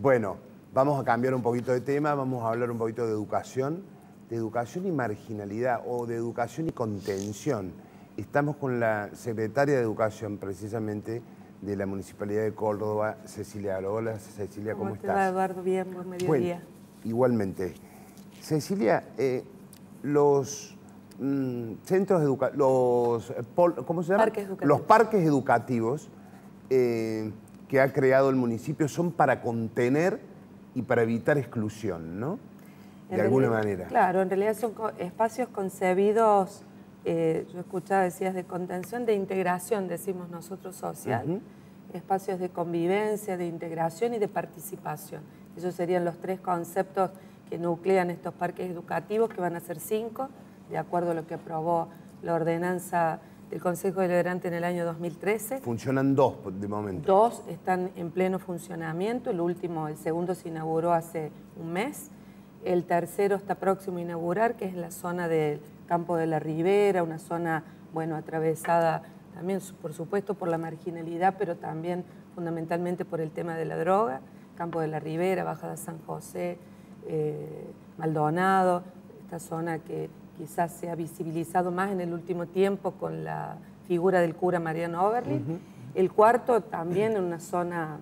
Bueno, vamos a cambiar un poquito de tema, vamos a hablar un poquito de educación y marginalidad, o de educación y contención. Estamos con la secretaria de Educación, precisamente, de la Municipalidad de Córdoba, Cecilia. Hola, Cecilia, ¿cómo estás? ¿Cómo te va, Eduardo? Bien, buen mediodía. Bueno, igualmente. Cecilia, los centros educativos, ¿cómo se llama? Parques educativos. Los parques educativos que ha creado el municipio son para contener y para evitar exclusión, ¿no? De alguna manera. Claro, en realidad son espacios concebidos, yo escuchaba, decías, de contención, de integración, decimos nosotros, social. Espacios de convivencia, de integración y de participación. Esos serían los tres conceptos que nuclean estos parques educativos, que van a ser 5, de acuerdo a lo que aprobó la ordenanza del Consejo Deliberante en el año 2013. Funcionan 2 de momento. 2 están en pleno funcionamiento, el segundo se inauguró hace un mes. El tercero está próximo a inaugurar, que es en la zona del Campo de la Ribera, una zona, bueno, atravesada también, por supuesto, por la marginalidad, pero también fundamentalmente por el tema de la droga. Campo de la Ribera, Bajada San José, Maldonado, esta zona que quizás se ha visibilizado más en el último tiempo con la figura del cura Mariano Oberlin. El cuarto también en una zona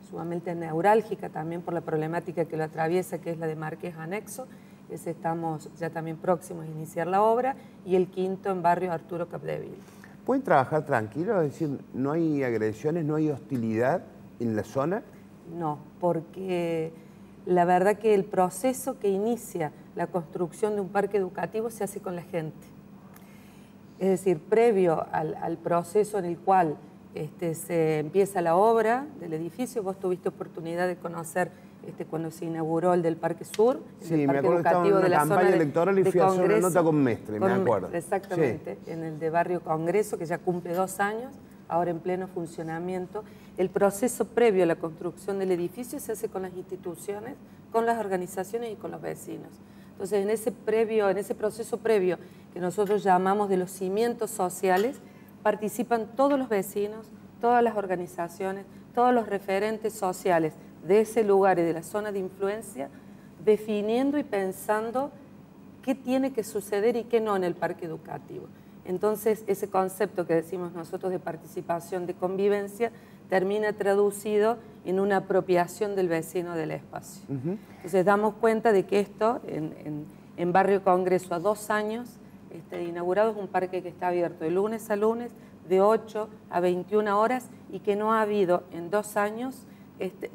sumamente neurálgica, también por la problemática que lo atraviesa, que es la de Marqués Anexo. Ese estamos ya también próximos a iniciar la obra. Y el quinto en barrio Arturo Capdeville. ¿Pueden trabajar tranquilos? Es decir, ¿no hay agresiones, no hay hostilidad en la zona? No, porque la verdad que el proceso que inicia la construcción de un parque educativo se hace con la gente. Es decir, previo al proceso en el cual se empieza la obra del edificio, vos tuviste oportunidad de conocer cuando se inauguró el del Parque Sur, sí, me acuerdo que estaba en una campaña electoral y fui a hacer una nota con Mestre, me acuerdo. Exactamente, sí. En el de Barrio Congreso, que ya cumple 2 años, ahora en pleno funcionamiento. El proceso previo a la construcción del edificio se hace con las instituciones, con las organizaciones y con los vecinos. Entonces, en ese proceso previo, que nosotros llamamos de los cimientos sociales, participan todos los vecinos, todas las organizaciones, todos los referentes sociales de ese lugar y de la zona de influencia, definiendo y pensando qué tiene que suceder y qué no en el parque educativo. Entonces, ese concepto que decimos nosotros de participación, de convivencia, termina traducido en una apropiación del vecino del espacio. Entonces, damos cuenta de que esto, en Barrio Congreso, a 2 años inaugurado, es un parque que está abierto de lunes a lunes, de 8 a 21 horas, y que no ha habido en 2 años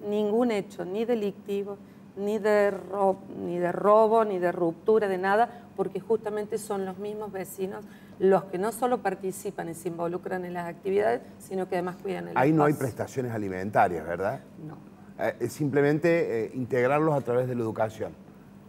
ningún hecho, ni delictivo, ni de robo, ni de ruptura, de nada, porque justamente son los mismos vecinos los que no solo participan y se involucran en las actividades, sino que además cuidan el espacio. Ahí no hay prestaciones alimentarias, ¿verdad? No. Es simplemente integrarlos a través de la educación,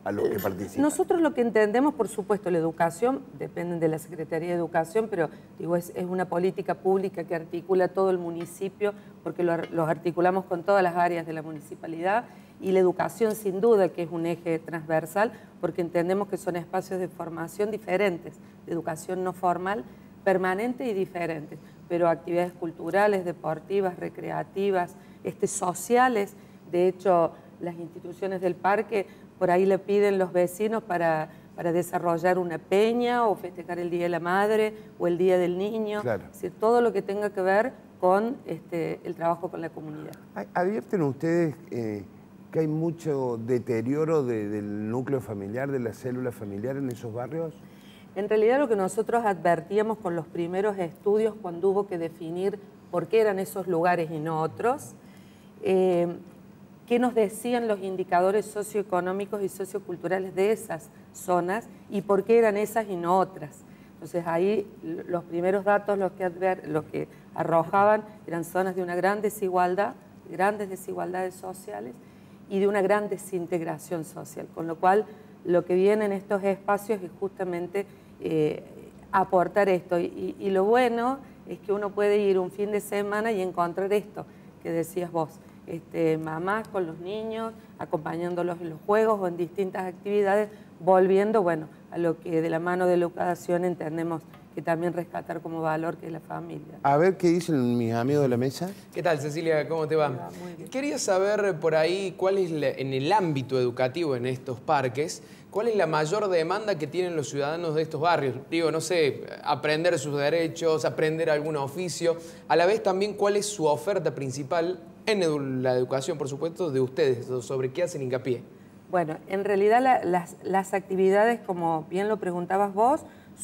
a los que participan. Nosotros lo que entendemos, por supuesto, la educación, depende de la Secretaría de Educación, pero digo, es una política pública que articula todo el municipio, porque los articulamos con todas las áreas de la municipalidad, y la educación sin duda que es un eje transversal, porque entendemos que son espacios de formación diferentes, de educación no formal, permanente y diferente, pero actividades culturales, deportivas, recreativas, sociales. De hecho, las instituciones del parque por ahí le piden los vecinos para desarrollar una peña o festejar el Día de la Madre o el Día del Niño. Claro. Es decir, todo lo que tenga que ver con el trabajo con la comunidad. ¿Advierten ustedes que hay mucho deterioro del núcleo familiar, de la célula familiar en esos barrios? En realidad lo que nosotros advertíamos con los primeros estudios, cuando hubo que definir por qué eran esos lugares y no otros, qué nos decían los indicadores socioeconómicos y socioculturales de esas zonas y por qué eran esas y no otras. Entonces ahí los primeros datos los que arrojaban eran zonas de una gran desigualdad, grandes desigualdades sociales y de una gran desintegración social, con lo cual lo que viene en estos espacios es justamente aportar esto. Y lo bueno es que uno puede ir un fin de semana y encontrar esto que decías vos, mamás con los niños, acompañándolos en los juegos o en distintas actividades, volviendo, bueno, a lo que de la mano de la educación entendemos que también rescatar como valor, que es la familia. A ver qué dicen mis amigos de la mesa. ¿Qué tal, Cecilia? ¿Cómo te va? Muy bien. Quería saber por ahí cuál es, en el ámbito educativo en estos parques, cuál es la mayor demanda que tienen los ciudadanos de estos barrios. Digo, no sé, aprender sus derechos, aprender algún oficio. A la vez también, cuál es su oferta principal en la educación, por supuesto, de ustedes, sobre qué hacen hincapié. Bueno, en realidad las actividades, como bien lo preguntabas vos,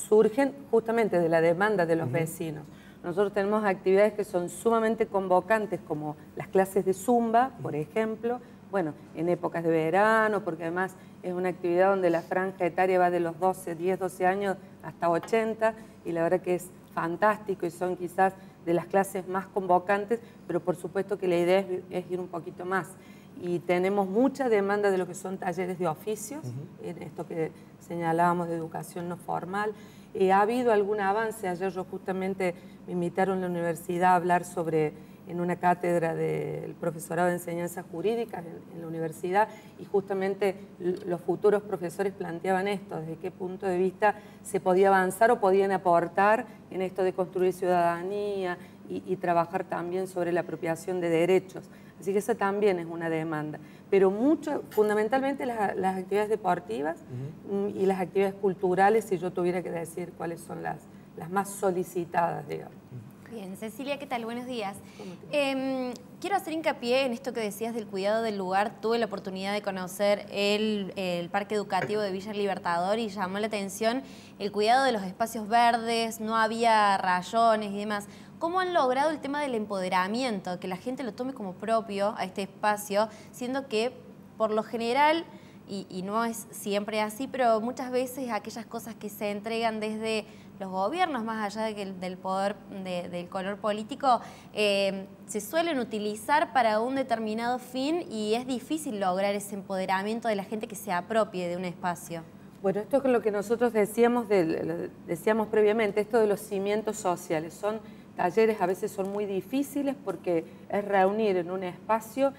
surgen justamente de la demanda de los vecinos. Nosotros tenemos actividades que son sumamente convocantes, como las clases de Zumba, por ejemplo, bueno, en épocas de verano, porque además es una actividad donde la franja etaria va de los 10, 12 años hasta 80, y la verdad que es fantástico y son quizás de las clases más convocantes, pero por supuesto que la idea es ir un poquito más. Y tenemos mucha demanda de lo que son talleres de oficios, en esto que señalábamos de educación no formal. Ha habido algún avance. Ayer yo justamente me invitaron a la universidad a hablar en una cátedra del profesorado de enseñanzas jurídicas en la universidad, y justamente los futuros profesores planteaban esto, desde qué punto de vista se podía avanzar o podían aportar en esto de construir ciudadanía y trabajar también sobre la apropiación de derechos. Así que esa también es una demanda. Pero fundamentalmente las actividades deportivas y las actividades culturales, si yo tuviera que decir cuáles son las más solicitadas, digamos. Bien, Cecilia, ¿qué tal? Buenos días. Quiero hacer hincapié en esto que decías del cuidado del lugar. Tuve la oportunidad de conocer el Parque Educativo de Villa Libertador y llamó la atención el cuidado de los espacios verdes, no había rayones y demás. ¿Cómo han logrado el tema del empoderamiento, que la gente lo tome como propio a este espacio, siendo que por lo general, y no es siempre así, pero muchas veces aquellas cosas que se entregan desde los gobiernos, más allá del poder del color político, se suelen utilizar para un determinado fin y es difícil lograr ese empoderamiento de la gente que se apropie de un espacio? Bueno, esto es lo que nosotros decíamos previamente, esto de los cimientos sociales. Son talleres, a veces son muy difíciles porque es reunir en un espacio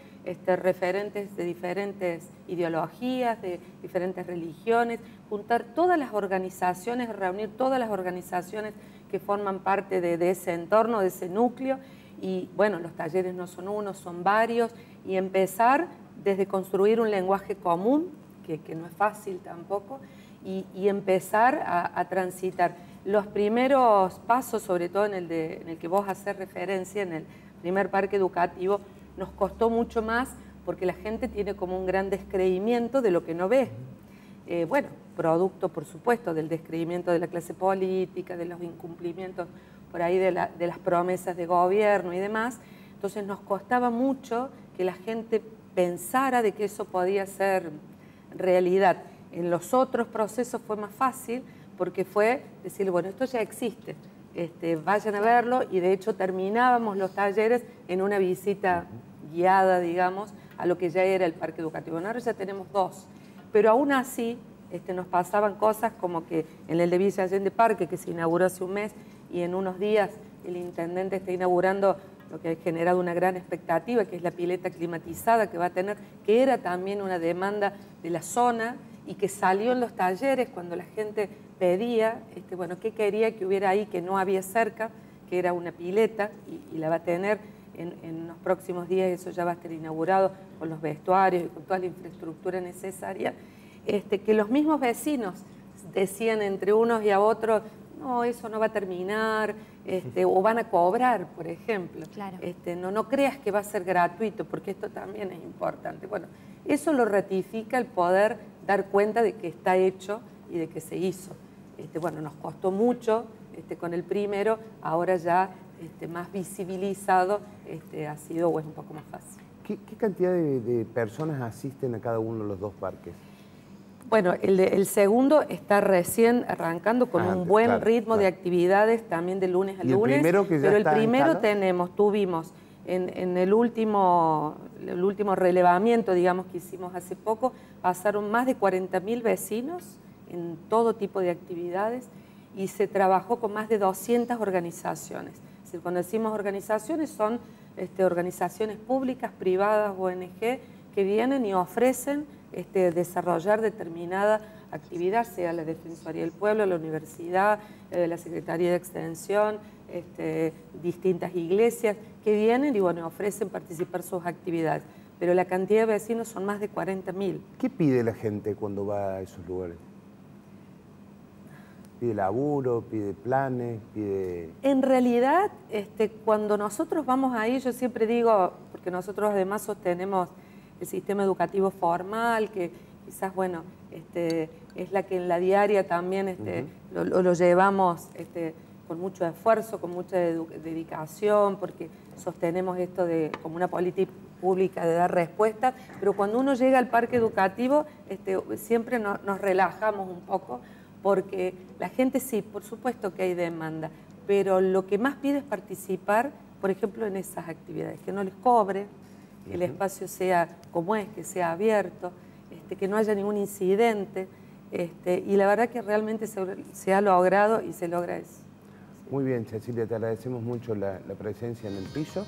referentes de diferentes ideologías, de diferentes religiones, juntar todas las organizaciones, reunir todas las organizaciones que forman parte de ese entorno, de ese núcleo. Y bueno, los talleres no son uno, son varios, y empezar desde construir un lenguaje común, que no es fácil tampoco, y empezar a transitar. Los primeros pasos, sobre todo en el que vos haces referencia, en el primer parque educativo, nos costó mucho más porque la gente tiene como un gran descreimiento de lo que no ve. Bueno, producto, por supuesto, del descreimiento de la clase política, de los incumplimientos por ahí de las promesas de gobierno y demás. Entonces nos costaba mucho que la gente pensara de que eso podía ser realidad. En los otros procesos fue más fácil, porque fue decir, bueno, esto ya existe, vayan a verlo, y de hecho terminábamos los talleres en una visita guiada, digamos, a lo que ya era el parque educativo. Ahora ya tenemos 2, pero aún así nos pasaban cosas como que en el de Villa Allende Parque, que se inauguró hace un mes, y en unos días el intendente está inaugurando lo que ha generado una gran expectativa, que es la pileta climatizada que va a tener, que era también una demanda de la zona, y que salió en los talleres cuando la gente pedía, bueno, qué quería que hubiera ahí que no había cerca, que era una pileta, y la va a tener en los próximos días. Eso ya va a estar inaugurado con los vestuarios y con toda la infraestructura necesaria. Que los mismos vecinos decían entre unos y a otros, no, eso no va a terminar, o van a cobrar, por ejemplo. Claro. No creas que va a ser gratuito, porque esto también es importante. Bueno, eso lo ratifica el poder dar cuenta de que está hecho y de que se hizo. Bueno, nos costó mucho con el primero, ahora ya más visibilizado ha sido, o es un poco más fácil. ¿Qué cantidad de personas asisten a cada uno de los 2 parques? Bueno, el segundo está recién arrancando con un buen ritmo de actividades, también de lunes a lunes. Pero el primero tuvimos en el último relevamiento, digamos, que hicimos hace poco, pasaron más de 40.000 vecinos en todo tipo de actividades, y se trabajó con más de 200 organizaciones. Es decir, cuando decimos organizaciones, son organizaciones públicas, privadas, ONG, que vienen y ofrecen desarrollar determinada actividad, sea la Defensoría del Pueblo, la Universidad, la Secretaría de Extensión, distintas iglesias que vienen y bueno, ofrecen participar sus actividades. Pero la cantidad de vecinos son más de 40.000. ¿Qué pide la gente cuando va a esos lugares? ¿Pide laburo, pide planes, pide...? En realidad, cuando nosotros vamos ahí, yo siempre digo, porque nosotros además sostenemos el sistema educativo formal, que quizás, bueno, es la que en la diaria también lo llevamos con mucho esfuerzo, con mucha dedicación, porque sostenemos esto como una política pública de dar respuestas, pero cuando uno llega al parque educativo, siempre nos relajamos un poco, porque la gente sí, por supuesto que hay demanda, pero lo que más pide es participar, por ejemplo, en esas actividades, que no les cobre, que el espacio sea como es, que sea abierto, que no haya ningún incidente, y la verdad que realmente se ha logrado y se logra eso. Muy bien, Cecilia, te agradecemos mucho la presencia en el piso.